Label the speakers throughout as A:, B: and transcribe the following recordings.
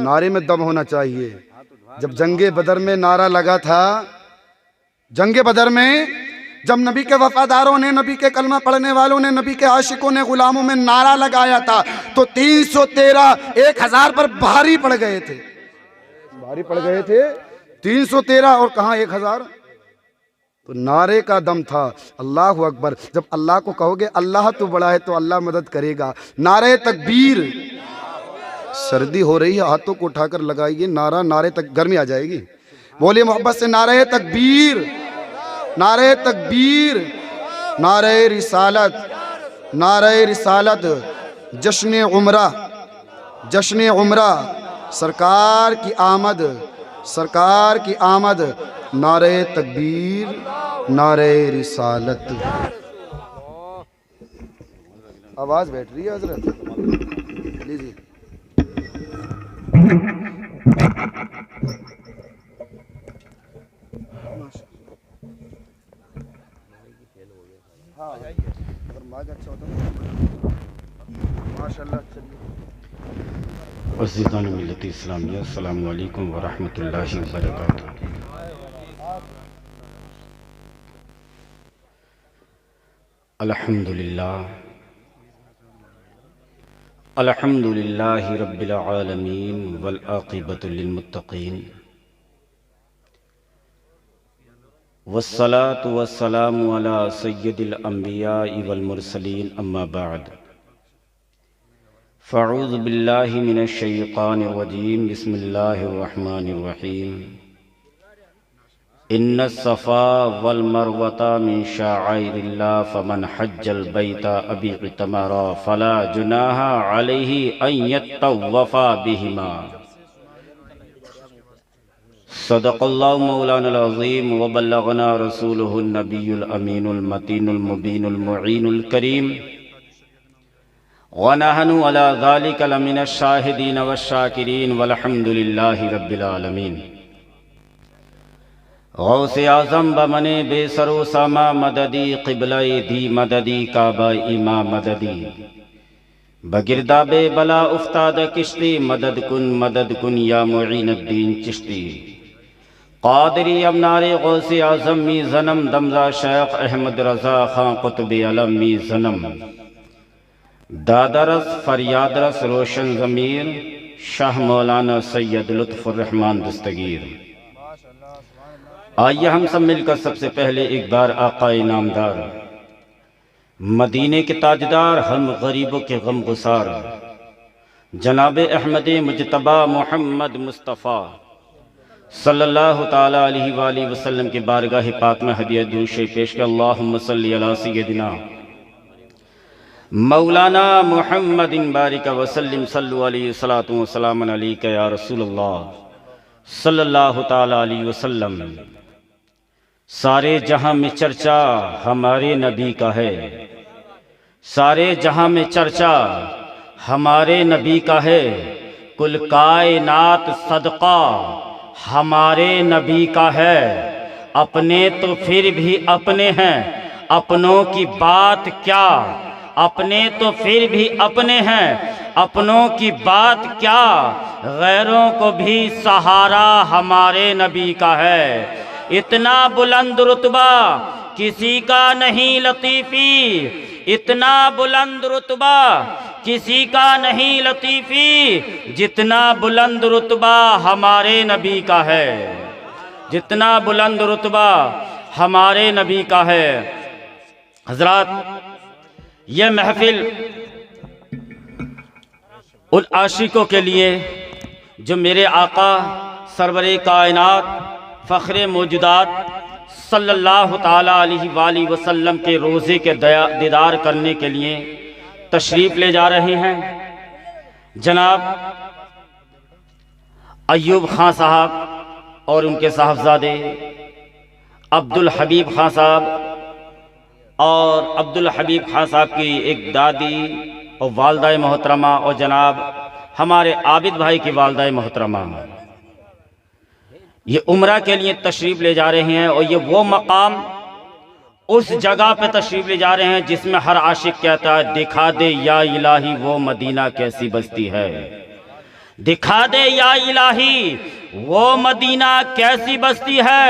A: نعرے میں دم ہونا چاہیے۔ جب جنگ بدر میں نعرہ لگا تھا، جنگ بدر میں جب نبی کے وفاداروں نے، نبی کے کلمہ پڑھنے والوں نے، نبی کے عاشقوں نے، غلاموں میں نعرہ لگایا تھا تو 313 1000 پر بھاری پڑ گئے تھے، بھاری پڑ گئے تھے 313 اور کہاں 1000۔ تو نعرے کا دم تھا۔ اللہ اکبر۔ جب اللہ کو کہو گے اللہ تو بڑا ہے تو اللہ مدد کرے گا۔ نعرہ تکبیر۔ سردی ہو رہی ہے، ہاتھوں کو اٹھا کر لگائیے نعرہ، نعرے تک گرمی آ جائے گی۔ بولیے محبت سے نعرہ تکبیر، نعرہ تکبیر، نعرہ رسالت، نعرہ رسالت۔ جشن عمرہ، جشن عمرہ، سرکار کی آمد، سرکار کی آمد، نعرہ تکبیر، نعرہ رسالت۔ آواز بیٹھ رہی ہے حضرت، لیجیے۔
B: عزیزان ملت اسلامیہ، السلام علیکم ورحمۃ اللہ وبرکاتہ۔ الحمدللہ، الحمدللہ رب العالمین والعاقبۃ للمتقین، والصلاة والسلام علی سید الانبیاء والمرسلین، اما بعد، فاعوذ باللہ من الشیطان الرجیم، بسم اللہ الرحمن الرحیم۔ ان الصفا والمروۃ من شعائر اللہ فمن حج البیت او اعتمر فلا جناح علیہ ان یطوف بہما۔ صدق اللہ مولانا العظیم وبلغنا رسولہ النبی الامین المتین المبین المعین الکریم، وَنَحْنُ عَلَى ذَلِكَ لَمِنَ الشَّاهِدِينَ وَالشَّاكِرِينَ وَالْحَمْدُ لِلَّهِ رَبِّ الْعَالَمِينَ۔ غوث اعظم بمنے بے سر و ساما مددی، قبلہ دی مددی، کعبہ امام مددی، بگرداب بلا افتاد کشتی، مدد کن یا معین الدین چشتی۔ قادری امنار غوث اعظم می زنم، دمزا شیخ احمد رضا خان قطب علم می زنم، دادرس فریادرس روشن ضمیر، شاہ مولانا سید لطف الرحمن دستگیر۔ آئیے ہم سب مل کر سب سے پہلے ایک بار آقا نامدار، مدینے کے تاجدار، ہم غریبوں کے غم گسار، جناب احمد مجتبی محمد مصطفیٰ صلی اللہ تعالیٰ علیہ وآلہ وسلم کی بارگاہ پاک میں ہدیہ درود شریف پیش کر، اللہم صلی علی سیدنا مولانا محمد بارک وسلم، صلو علیہ الصلاۃ والسلام علیک یا رسول اللہ صلی اللہ تعالیٰ علیہ وسلم۔ سارے جہاں میں چرچا ہمارے نبی کا ہے، سارے جہاں میں چرچا ہمارے نبی کا ہے، کل کائنات صدقہ ہمارے نبی کا ہے، اپنے تو پھر بھی اپنے ہیں، اپنوں کی بات کیا، اپنے تو پھر بھی اپنے ہیں، اپنوں کی بات کیا، غیروں کو بھی سہارا ہمارے نبی کا ہے۔ اتنا بلند رتبہ کسی کا نہیں لطیفی، اتنا بلند رتبہ کسی کا نہیں لطیفی، جتنا بلند رتبہ ہمارے نبی کا ہے، جتنا بلند رتبہ ہمارے نبی کا ہے۔ حضرات، یہ محفل ان عاشقوں کے لیے جو میرے آقا سرور کائنات فخر موجودات صلی اللہ تعالیٰ علیہ وآلہ وسلم کے روضے کے دیدار کرنے کے لیے تشریف لے جا رہے ہیں۔ جناب ایوب خان صاحب اور ان کے صاحبزادے عبدالحبیب خان صاحب، اور عبدالحبیب خان صاحب کی ایک دادی اور والدہ محترمہ، اور جناب ہمارے عابد بھائی کی والدہ محترمہ، یہ عمرہ کے لیے تشریف لے جا رہے ہیں، اور یہ وہ مقام، اس جگہ پہ تشریف لے جا رہے ہیں جس میں ہر عاشق کہتا ہے دکھا دے یا الہی وہ مدینہ کیسی بستی ہے، دکھا دے یا الہی وہ مدینہ کیسی بستی ہے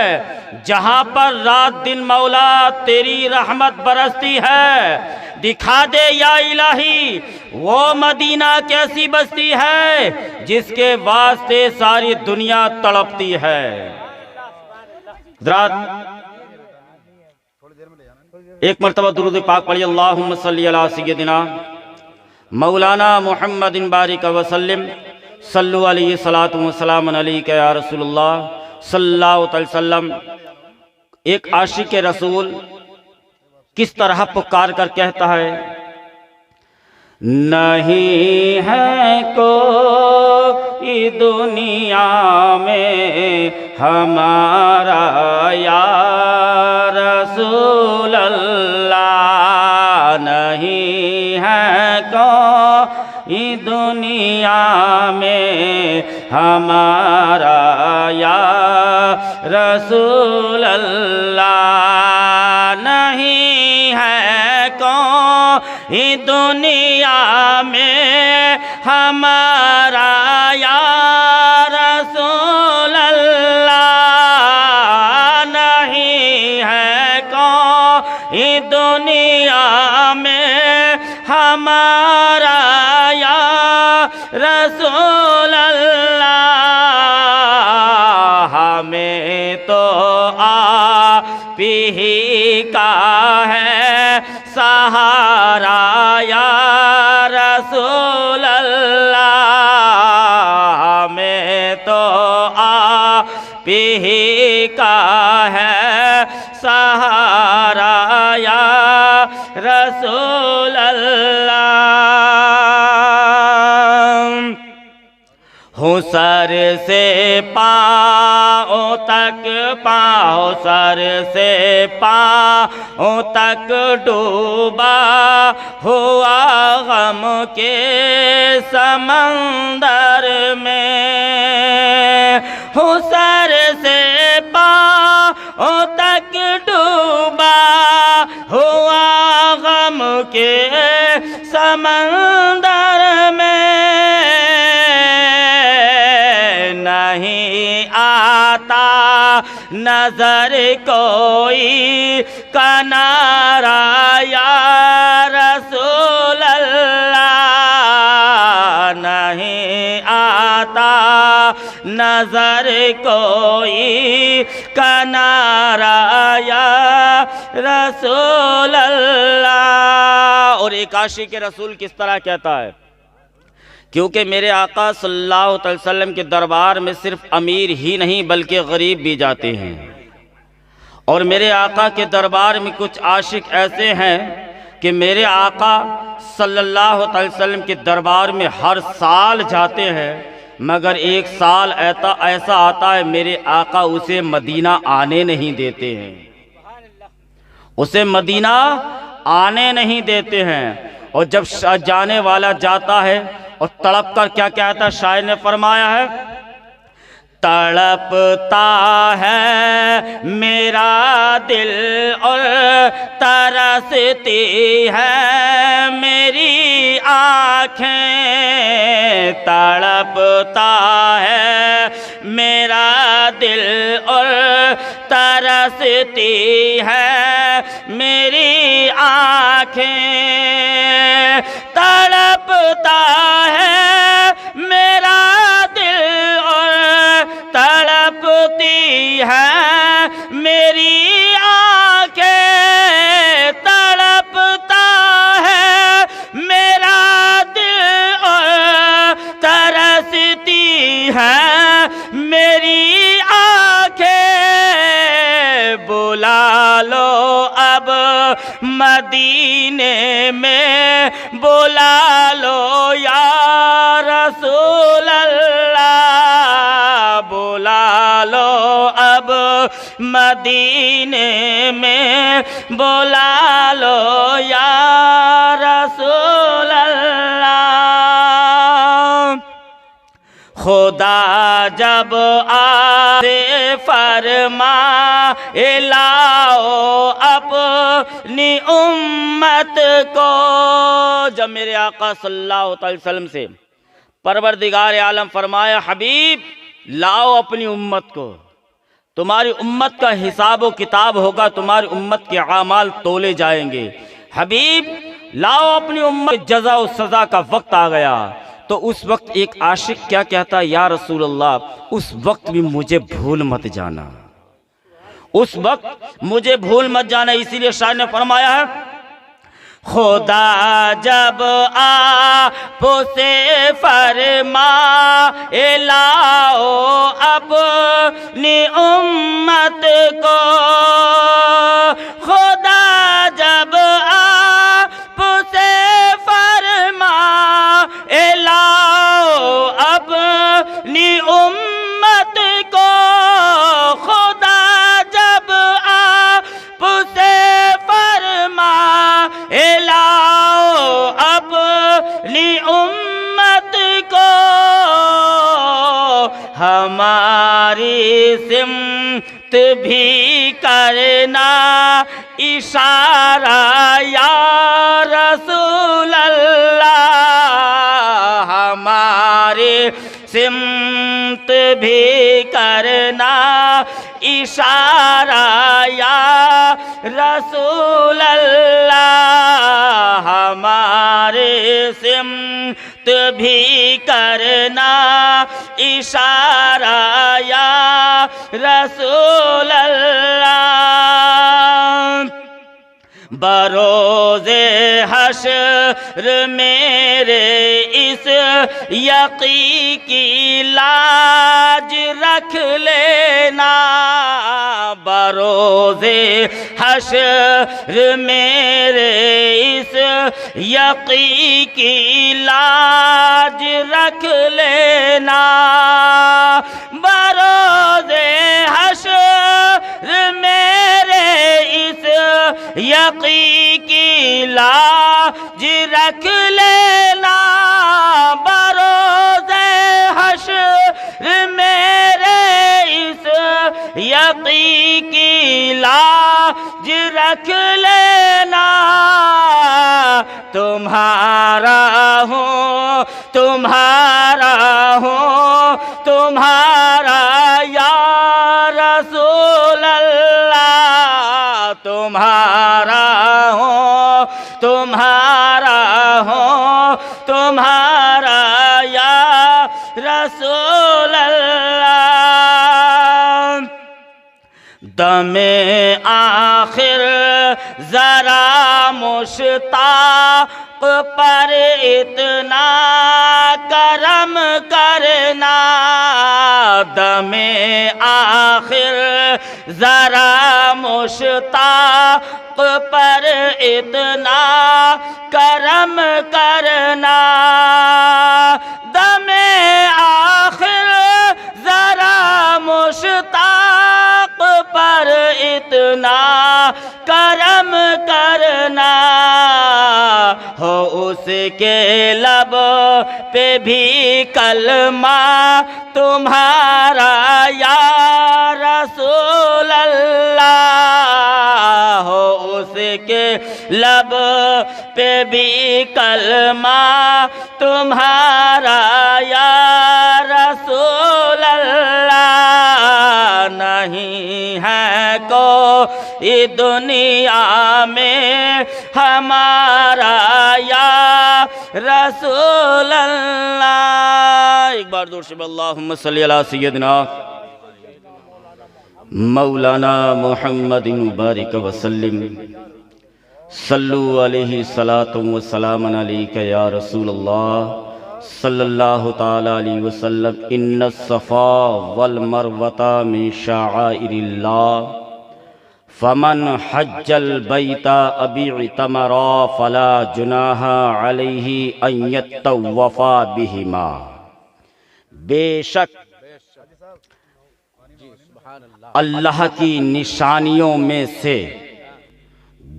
B: جہاں پر رات دن مولا تیری رحمت برستی ہے۔ دکھا دے یا الہی وہ مدینہ کیسی بستی ہے جس کے واسطے ساری دنیا تڑپتی ہے۔ حضرات ایک مرتبہ درود پاک پڑھی، اللہم صلی علی سیدنا مولانا محمد بارک وسلم صلو علیہ السلام علیکہ یا رسول اللہ صلی اللہ علیہ وسلم۔ ایک عاشق رسول کس طرح پکار کر کہتا ہے، نہیں ہے کوئی دنیا میں ہمارا یا رسول اللہ، نہیں ہے کوئی دنیا میں ہمارا یا رسول اللہ، نہیں ہے کوئی دنیا میں ہمارا یا رسول اللہ، نہیں ہے کوئی دنیا میں ہمارا یا رسول اللہ، ہمیں تو آپ ہی کا ہے سہارا یا رسول اللہ، ہمیں تو آپ ہی کا ہے سہارا یا رسول اللہ۔ ہوں سر سے پاؤں تک، پاؤں سر سے پاؤں تک ڈوبا ہوا غم کے سمندر میں، ہوں سر سے پاؤں تک ڈوبا ہوا غم کے سمندر میں، نہیں آتا نظر کوئی کنارہ یا رسول اللہ، نہیں آتا نظر کوئی کنارہ یا رسول اللہ۔ اور ایک عاشق رسول کس طرح کہتا ہے، کیونکہ میرے آقا صلی اللہ علیہ وسلم کے دربار میں صرف امیر ہی نہیں بلکہ غریب بھی جاتے ہیں، اور میرے آقا کے دربار میں کچھ عاشق ایسے ہیں کہ میرے آقا صلی اللہ علیہ وسلم کے دربار میں ہر سال جاتے ہیں، مگر ایک سال ایسا آتا ہے میرے آقا اسے مدینہ آنے نہیں دیتے ہیں، اسے مدینہ آنے نہیں دیتے ہیں۔ اور جب جانے والا جاتا ہے اور تڑپ کر کیا کہتا ہے، شاعر نے فرمایا ہے، تڑپتا ہے میرا دل اور ترستی ہے میری آنکھیں، تڑپتا ہے میرا دل اور ترستی ہے میری آنکھیں، تڑپتا ہے میرا دل اور تڑپتی ہے میری آنکھیں، تڑپتا ہے میرا دل اور ترستی ہے میری آنکھیں، بلا لو اب مدینے میں بلا لو یا رسول اللہ، بلا لو اب مدینے میں بلا لو یا رسول اللہ۔ خدا جب آتے فرمائے لاؤ اپنی امت کو، جب میرے آقا صلی اللہ علیہ وسلم سے پروردگار عالم فرمایا حبیب لاؤ اپنی امت کو، تمہاری امت کا حساب و کتاب ہوگا، تمہاری امت کے اعمال تولے جائیں گے۔ حبیب لاؤ اپنی امت، جزا و سزا کا وقت آ گیا۔ تو اس وقت ایک عاشق کیا کہتا ہے، یا رسول اللہ اس وقت بھی مجھے بھول مت جانا، اس وقت مجھے بھول مت جانا۔ اسی لیے شاعر نے فرمایا ہے خدا جب آپ سے فرمائے لاؤ اپنی امت کو، خدا جب آپ سے فرمائے لاؤ اپنی امت کو، خدا جب آپ سے فرمائے لاؤ اپنی امت کو، ہماری سمت بھی کرنا اشارہ یا رسول اللہ، ہماری سمت بھی کرنا اشارہ یا رسول اللہ، ہمارے سمت بھی کرنا اشارہ یا رسول اللہ۔ بروز حشر میرے اس یقین کی لاج رکھ لینا، بروز حشر میرے اس یقین کی لاج رکھ لینا، بروز حشر میرے اس یقین کی لاج رکھ لینا، بروز حشر میرے اس یقین کی لاج رکھ لینا، تمہارا ہوں تمہارا ہوں تمہارا یا رسول اللہ، تمہارا ہوں تمہارا ہوں تمہارا یا رسول اللہ۔ دم آخر ذرا مشتاق پر اتنا کرم کرنا، دم آخر ذرا مشتاق پر اتنا کرم کرنا، دم آخر ذرا مشتاق پر اتنا کرم کرنا، ہو اس کے لب پہ بھی کلمہ تمہارا یا رسول اللہ، ہو اس کے لب پہ بھی کلمہ تمہارا یا رسول اللہ، نہیں ہے کوئی دنیا میں ہمارا یا رسول اللہ۔ ایک بار دور سے اللہم صلی علی سیدنا مولانا محمد مبارک وسلم، صلو علیہ الصلاۃ والسلام علیک یا رسول اللہ صلی اللہ تعالی علیہ وسلم۔ ان الصفا والمروۃ من شعائر اللہ، فمن حج البیت او اعتمر فلا جناح علیہ ان یطوف بہما۔ بے شک اللہ کی نشانیوں میں سے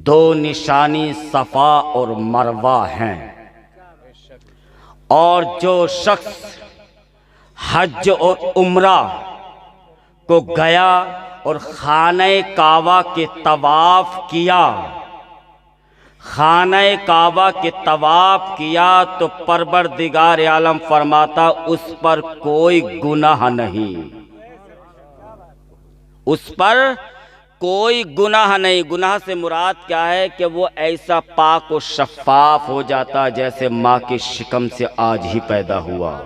B: دو نشانی صفا اور مروہ ہیں، اور جو شخص حج اور عمرہ کو گیا اور خانہ کعبہ کے طواف کیا خانہ کعبہ کے طواف کیا تو پروردگار عالم فرماتا اس پر کوئی گناہ نہیں، اس پر کوئی گناہ نہیں۔ گناہ سے مراد کیا ہے کہ وہ ایسا پاک و شفاف ہو جاتا جیسے ماں کے شکم سے آج ہی پیدا ہوا،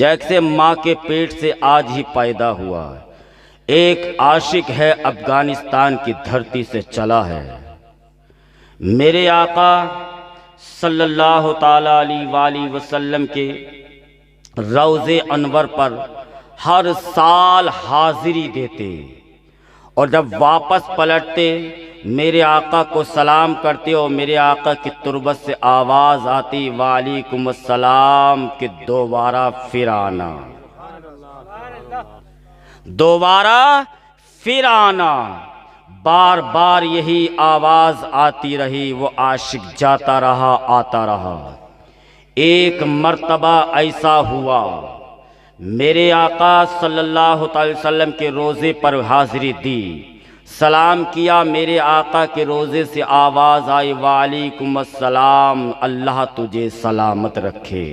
B: جیسے ماں کے پیٹ سے آج ہی پیدا ہوا۔ ایک عاشق ہے افغانستان کی دھرتی سے چلا ہے، میرے آقا صلی اللہ تعالی علیہ وآلہ وسلم کے روضے انور پر ہر سال حاضری دیتے، اور جب واپس پلٹتے میرے آقا کو سلام کرتے، اور میرے آقا کی تربت سے آواز آتی وعلیکم السلام، کہ دوبارہ پھر آنا، دوبارہ پھر آنا۔ بار بار یہی آواز آتی رہی، وہ عاشق جاتا رہا آتا رہا۔ ایک مرتبہ ایسا ہوا، میرے آقا صلی اللہ علیہ وسلم کے روزے پر حاضری دی، سلام کیا، میرے آقا کے روزے سے آواز آئی وعلیکم السلام، اللہ تجھے سلامت رکھے۔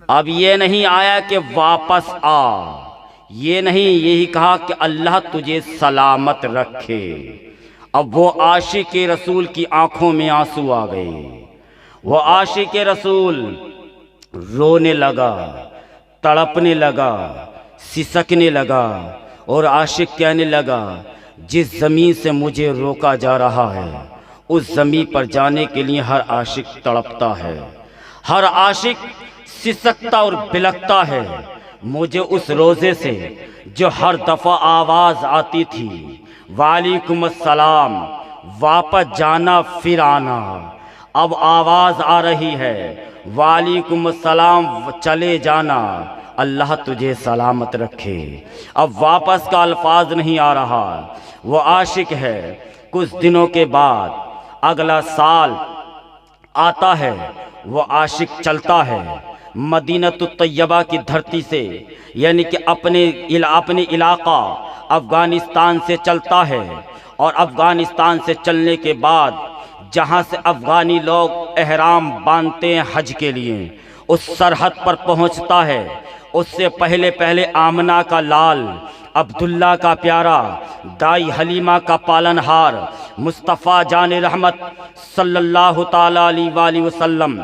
B: اب یہ نہیں آیا کہ واپس آ، یہ نہیں، یہی کہا کہ اللہ تجھے سلامت رکھے۔ اب وہ عاشق رسول کی آنکھوں میں آنسو آ گئے، وہ عاشق رسول رونے لگا، تڑپنے لگا، سسکنے لگا، اور عاشق کہنے لگا جس زمین سے مجھے روکا جا رہا ہے اس زمین پر جانے کے لیے ہر عاشق تڑپتا ہے، ہر عاشق سسکتا اور بلکتا ہے۔ مجھے اس روزے سے جو ہر دفعہ آواز آتی تھی وعلیکم السلام، واپس جانا پھر آنا، اب آواز آ رہی ہے وعلیکم السلام، چلے جانا، اللہ تجھے سلامت رکھے۔ اب واپس کا الفاظ نہیں آ رہا۔ وہ عاشق ہے، کچھ دنوں کے بعد اگلا سال آتا ہے، وہ عاشق چلتا ہے مدینہ الطیبہ کی دھرتی سے، یعنی کہ اپنے علاقہ افغانستان سے چلتا ہے، اور افغانستان سے چلنے کے بعد جہاں سے افغانی لوگ احرام باندھتے ہیں حج کے لیے، اس سرحد پر پہنچتا ہے۔ اس سے پہلے آمنہ کا لال، عبداللہ کا پیارا، دائی حلیمہ کا پالنہار، مصطفیٰ جان رحمت صلی اللہ تعالی علیہ وآلہ وسلم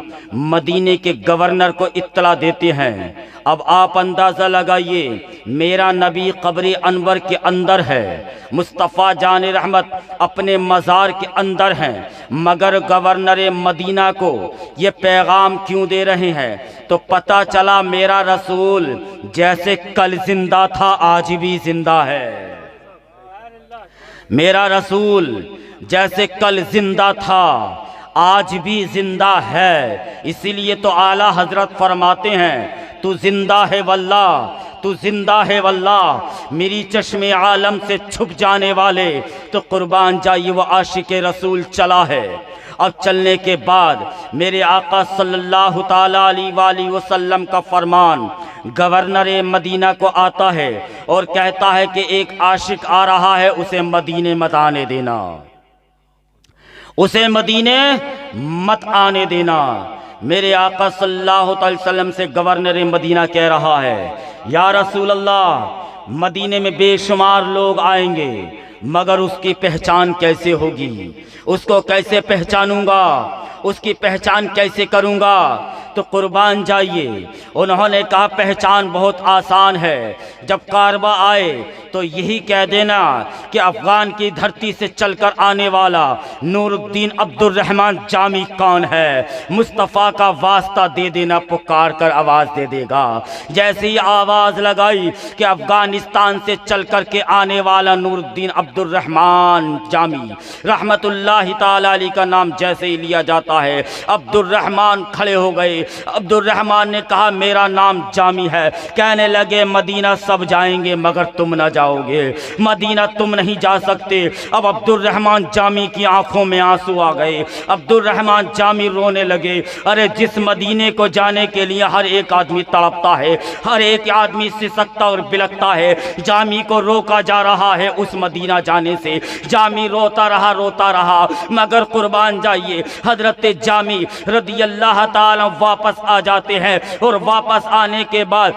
B: مدینے کے گورنر کو اطلاع دیتے ہیں۔ اب آپ اندازہ لگائیے، میرا نبی قبر انور کے اندر ہے، مصطفیٰ جان رحمت اپنے مزار کے اندر ہیں، مگر گورنر مدینہ کو یہ پیغام کیوں دے رہے ہیں؟ تو پتہ چلا میرا رسول جیسے کل زندہ تھا آج بھی زندہ ہے، میرا رسول جیسے کل زندہ تھا آج بھی زندہ ہے۔ اسی لیے تو اعلیٰ حضرت فرماتے ہیں تو زندہ ہے واللہ، تو زندہ ہے واللہ، میری چشم عالم سے چھپ جانے والے، تو قربان جائیے وہ عاشق رسول چلا ہے۔ اب چلنے کے بعد میرے آقا صلی اللہ تعالی علیہ وآلہ وسلم کا فرمان گورنر مدینہ کو آتا ہے اور کہتا ہے کہ ایک عاشق آ رہا ہے، اسے مدینے مت آنے دینا، اسے مدینے مت آنے دینا۔ میرے آقا صلی اللہ علیہ وسلم سے گورنر مدینہ کہہ رہا ہے یا رسول اللہ، مدینے میں بے شمار لوگ آئیں گے، مگر اس کی پہچان کیسے ہوگی؟ اس کو کیسے پہچانوں گا؟ اس کی پہچان کیسے کروں گا؟ تو قربان جائیے انہوں نے کہا پہچان بہت آسان ہے، جب کعبہ آئے تو یہی کہہ دینا کہ افغان کی دھرتی سے چل کر آنے والا نور الدین عبد الرحمن جامی کون ہے، مصطفیٰ کا واسطہ دے دینا، پکار کر آواز دے دے گا۔ جیسے ہی آواز لگائی کہ افغانستان سے چل کر کے آنے والا نور الدین عبد الرحمن جامی رحمت اللہ تعالی علیہ کا نام جیسے ہی لیا جاتا بلکتا ہے۔ عبد الرحمن کھڑے ہو گئے۔ عبد الرحمن نے کہا میرا نام جامی ہے۔ کہنے لگے مدینہ سب جائیں گے مگر تم نہ جاؤ گے، مدینہ تم نہیں جا سکتے۔ اب عبد الرحمن جامی کی آنکھوں میں آنسو آ گئے۔ عبد الرحمن جامی رونے لگے۔ ارے جس مدینے کو جانے کے لیے ہر ایک آدمی تڑپتا ہے، ہر ایک آدمی سسکتا اور بلکتا ہے، جامی کو روکا جا رہا ہے اس مدینہ جانے سے۔ جامی روتا رہا مگر قربان جائیے حضرت جامی رضی اللہ تعالی واپس آ جاتے ہیں، اور واپس آنے کے بعد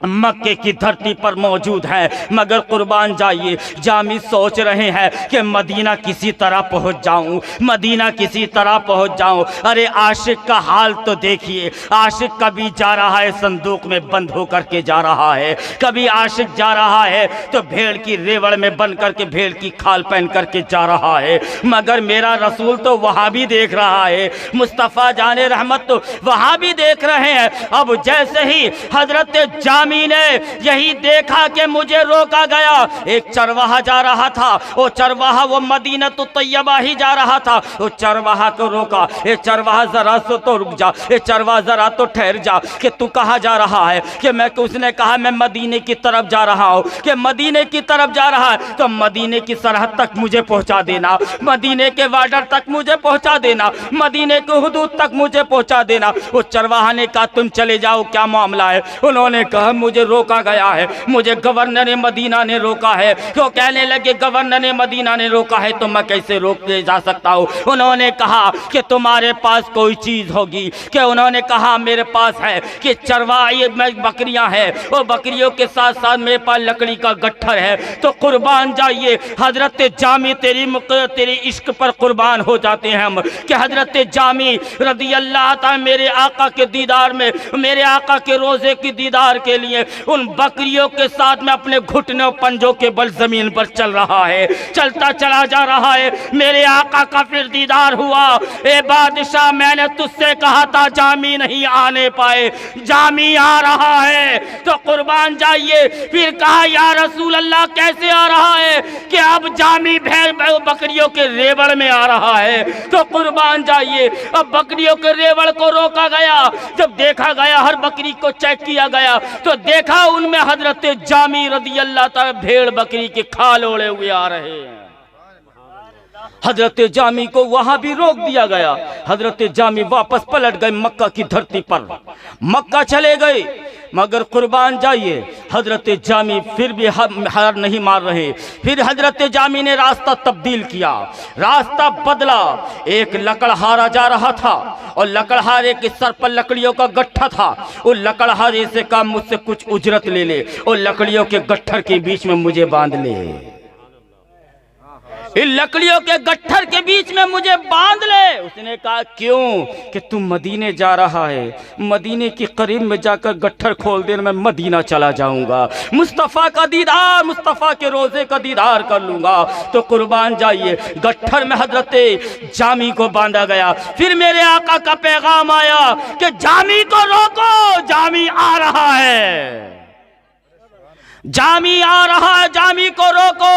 B: مکے کی دھرتی پر موجود ہے، مگر قربان جائیے جامی سوچ رہے ہیں کہ مدینہ کسی طرح پہنچ جاؤں، مدینہ کسی طرح پہنچ جاؤں۔ ارے عاشق کا حال تو دیکھیے، عاشق کبھی جا رہا ہے صندوق میں بند ہو کر کے جا رہا ہے، کبھی عاشق جا رہا ہے تو بھیڑ کی ریوڑ میں بند کر کے بھیڑ کی کھال پہن کر کے جا رہا ہے، مگر میرا رسول تو وہاں بھی دیکھ رہا ہے، مصطفیٰ جان رحمت تو وہاں بھی دیکھ رہے ہیں۔ اب جیسے ہی حضرت جامی نے یہی دیکھا کہ مجھے روکا گیا، ایک چرواہا جا رہا تھا، وہ چرواہا وہ مدینہ طیبہ ہی جا رہا تھا، وہ چرواہا کو روکا، اے چرواہا ذرا سو تو رک جا، اے چرواہا ذرا تو ٹھہر جا، کہ تو کہاں جا رہا ہے؟ کہ اس نے کہا میں مدینے کی طرف جا رہا ہوں۔ کہ مدینے کی طرف جا رہا ہے تو مدینے کی سرحد تک مجھے پہنچا دینا، مدینے کے بارڈر تک مجھے پہنچا دینا، مدینے کی حدود تک مجھے پہنچا دینا۔ وہ چرواہا نے کہا تم چلے جاؤ، کیا معاملہ ہے؟ انہوں نے کہا مجھے روکا گیا ہے، مجھے گورنر مدینہ نے روکا ہے۔ کیوں؟ کہنے لگے گورنر مدینہ نے روکا ہے تو میں کیسے روک لے جا سکتا ہوں؟ انہوں نے کہا کہ تمہارے پاس کوئی چیز ہوگی؟ کہ انہوں نے کہا میرے پاس ہے کہ چرواہی میں بکریاں ہیں، اور بکریوں کے ساتھ ساتھ میرے پاس لکڑی کا گٹھر ہے۔ تو قربان جائیے حضرت جامی تیری عشق پر قربان ہو جاتے ہیں ہم، کہ حضرت جامی رضی اللہ تعالی میرے آقا کے دیدار میں، میرے آقا کے روزے کی دیدار کے لیے ان بکریوں کے ساتھ میں اپنے گھٹنوں پنجوں کے بل زمین پر چل رہا ہے، چلتا چلا جا رہا ہے۔ میرے آقا کا پھر دیدار ہوا۔ اے بادشاہ میں نے تجھ سے کہا تھا جامی نہیں آنے پائے، جامی آ رہا ہے۔ تو قربان جائیے پھر کہا یا رسول اللہ کیسے آ رہا ہے؟ کہ اب جامی بکریوں کے ریوڑ میں آ رہا ہے۔ تو قربان جائیے اب بکریوں کے ریوڑ کو روکا گیا، جب دیکھا گیا ہر بکری کو چیک کیا گیا تو دیکھا ان میں حضرت جامی رضی اللہ تعالی بھیڑ بکری کے کھال اوڑے ہوئے آ رہے ہیں۔ حضرت جامی کو وہاں بھی روک دیا گیا۔ حضرت جامی واپس پلٹ گئے مکہ کی دھرتی پر، مکہ چلے گئے، مگر قربان جائیے حضرت جامی پھر بھی ہار نہیں مار رہے۔ پھر حضرت جامی نے راستہ تبدیل کیا، راستہ بدلا۔ ایک لکڑہارا جا رہا تھا اور لکڑہارے کے سر پر لکڑیوں کا گٹھا تھا۔ اس لکڑہارے سے کہا مجھ سے کچھ اجرت لے لے اور لکڑیوں کے گٹھر کے بیچ میں مجھے باندھ لے، ان لکڑیوں کے گٹھر کے بیچ میں مجھے باندھ لے۔ اس نے کہا کیوں؟ کہ تم مدینے جا رہا ہے، مدینے کی قریب میں جا کر گٹھر کھول دینا، میں مدینہ چلا جاؤں گا، مصطفیٰ کا دیدار، مصطفیٰ کے روزے کا دیدار کر لوں گا۔ تو قربان جائیے گٹھر میں حضرت جامی کو باندھا گیا۔ پھر میرے آقا کا پیغام آیا کہ جامی کو روکو، جامی آ رہا ہے، جامی آ رہا ہے، جامی کو روکو۔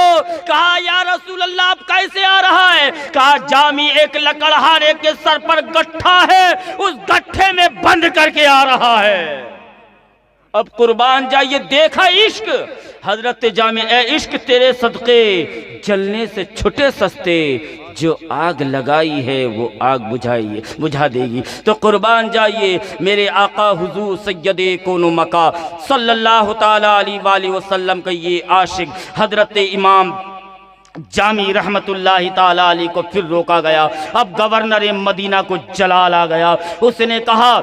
B: کہا یا رسول اللہ اب کیسے آ رہا ہے؟ کہا جامی ایک لکڑہارے کے سر پر گٹھا ہے، اس گٹھے میں بند کر کے آ رہا ہے۔ اب قربان جائیے دیکھا عشق حضرت جامی، اے عشق تیرے صدقے جلنے سے چھٹے سستے، جو آگ لگائی ہے وہ آگ بجھا دے گی۔ تو قربان جائیے میرے آقا حضور سید کون و مکا صلی اللہ تعالی علیہ وآلہ وسلم کا یہ عاشق حضرت امام جامی رحمت اللہ تعالی علیہ کو پھر روکا گیا۔ اب گورنر مدینہ کو جلال آ گیا، اس نے کہا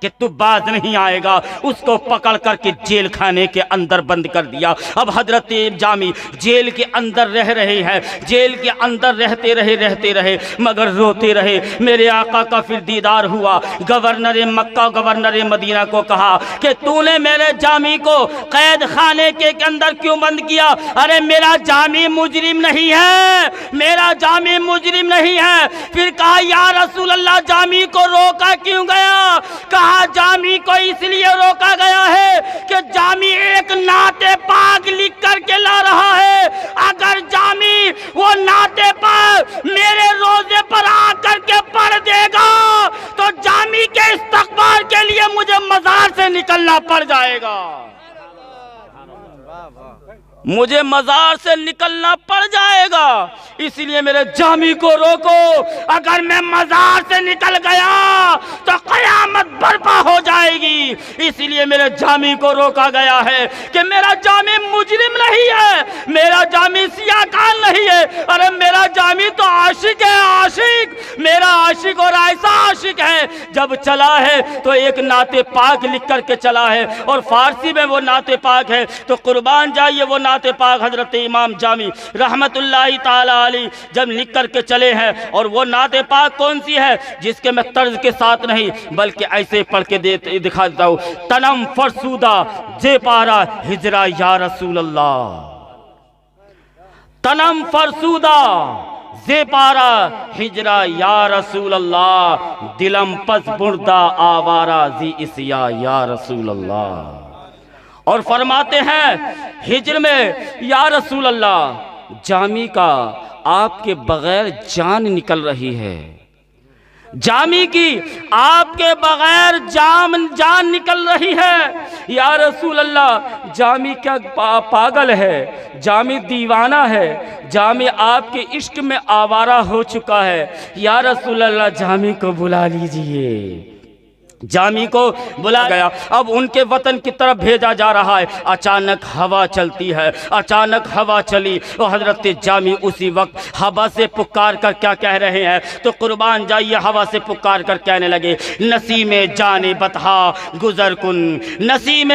B: کہ تو باز نہیں آئے گا۔ اس کو پکڑ کر کے جیل خانے کے اندر بند کر دیا۔ اب حضرت جامی جیل کے اندر رہ رہے ہیں، جیل کے اندر رہتے رہے مگر روتے رہے۔ میرے آقا کا پھر دیدار ہوا۔ گورنر مکہ گورنر مدینہ کو کہا کہ تو نے میرے جامی کو قید خانے کے اندر کیوں بند کیا؟ ارے میرا جامی مجرم نہیں ہے، میرا جامی مجرم نہیں ہے۔ پھر کہا یا رسول اللہ جامی کو روکا کیوں گیا؟ کہا جامی کو اس لیے روکا گیا ہے کہ جامی ایک نعت پاک لکھ کر کے لا رہا ہے، اگر جامی وہ نعت پاک میرے روزے پر آ کر کے پڑھ دے نکلنا پڑ جائے گا، مجھے مزار سے نکلنا پڑ جائے گا، اس لیے میرے جامی کو روکو، اگر میں مزار سے نکل گیا تو قیامت برپا ہو جائے گی، اس لیے میرے جامی کو روکا گیا ہے کہ میرا جامی مجرم نہیں ہے، میرا جامی سیاہ کان نہیں ہے، ارے میرا جامی تو عاشق ہے، عاشق، میرا عاشق اور ایسا عاشق ہے، جب چلا ہے تو ایک نعت پاک لکھ کر کے چلا ہے، اور فارسی میں وہ نعت پاک ہے، تو قربان جائیے وہ نعت پاک حضرت امام جامی رحمت اللہ تعالی علیہ جب لکھ کر کے چلے ہیں، اور وہ نعت پاک کون سی ہے جس کے میں طرز کے ساتھ نہیں بلکہ ایسے پڑھ کے دکھا دیتا ہوں، تنم فرسودہ جے پارا ہجرا یا رسول اللہ، تنم فرسودہ زے پارا ہجرا یا رسول اللہ، دلم پس بردہ آوارا زی اسیا یا رسول اللہ، اور فرماتے ہیں ہجر میں یا رسول اللہ جامی کا آپ کے بغیر جان نکل رہی ہے، جامی کی آپ کے بغیر جان نکل رہی ہے، یا رسول اللہ جامی کیا پاگل ہے، جامی دیوانہ ہے، جامی آپ کے عشق میں آوارہ ہو چکا ہے، یا رسول اللہ جامی کو بلا لیجئے، جامی کو بلا گیا، اب ان کے وطن کی طرف بھیجا جا رہا ہے، اچانک ہوا چلتی ہے، اچانک ہوا چلی، اور حضرت جامی اسی وقت ہوا سے پکار کر کیا کہہ رہے ہیں، تو قربان جائیے ہوا سے پکار کر کہنے لگے، نسیم جانب بطحا گزر کن، نسیم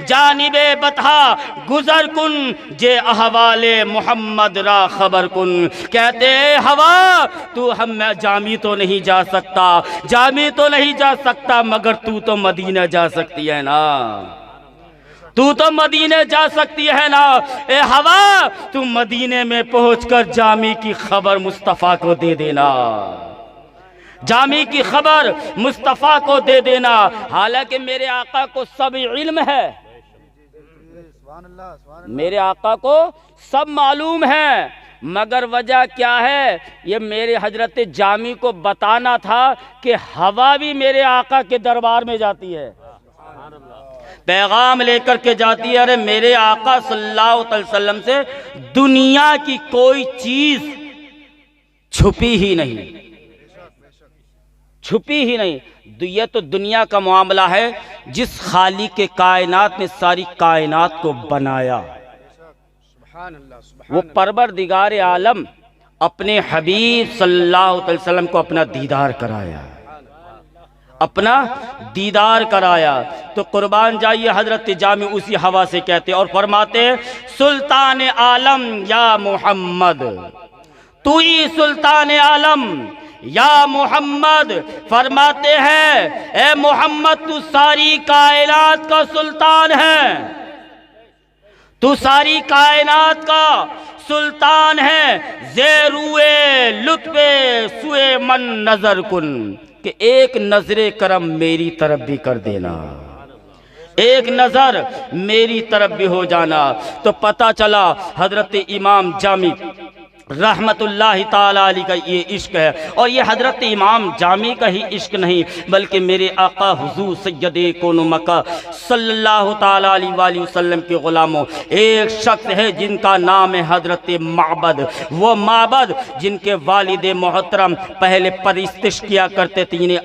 B: جانب بطحا گزر کن، جے احوال محمد را خبر کن، کہتے ہوا تو ہم جامی تو نہیں جا سکتا، جامی تو نہیں جا سکتا، مگر تو مدینہ جا سکتی ہے نا، تو مدینہ جا سکتی ہے نا، اے ہوا تو مدینے میں پہنچ کر جامی کی خبر مصطفیٰ کو دے دینا، جامی کی خبر مصطفیٰ کو دے دینا، حالانکہ میرے آقا کو سب علم ہے، میرے آقا کو سب معلوم ہے، مگر وجہ کیا ہے، یہ میرے حضرت جامی کو بتانا تھا کہ ہوا بھی میرے آقا کے دربار میں جاتی ہے، پیغام لے کر کے جاتی ہے، ارے میرے آقا صلی اللہ علیہ وسلم سے دنیا کی کوئی چیز چھپی ہی نہیں، چھپی ہی نہیں، یہ تو دنیا کا معاملہ ہے، جس خالق کے کائنات نے ساری کائنات کو بنایا، وہ پروردگار عالم اپنے حبیب صلی اللہ علیہ وسلم کو اپنا دیدار کرایا، اپنا دیدار کرایا، تو قربان جائیے حضرت جامی اسی ہوا سے کہتے اور فرماتے سلطان عالم یا محمد، تو ہی سلطان عالم یا محمد، فرماتے ہیں اے محمد تو ساری کائنات کا سلطان ہے، تو ساری کائنات کا سلطان ہے، زیروے لطف سوئے من نظر کن، کہ ایک نظر کرم میری طرف بھی کر دینا، ایک نظر میری طرف بھی ہو جانا، تو پتہ چلا حضرت امام جامی رحمت اللہ تعالیٰ علیہ کا یہ عشق ہے، اور یہ حضرت امام جامی کا ہی عشق نہیں بلکہ میرے آقا حضور سید کون مکہ صلی اللہ تعالیٰ علیہ وآلہ وسلم کے غلاموں ایک شخص ہے جن کا نام ہے حضرت معبد، وہ معبد جن کے والد محترم پہلے پرستش کیا کرتے تھے،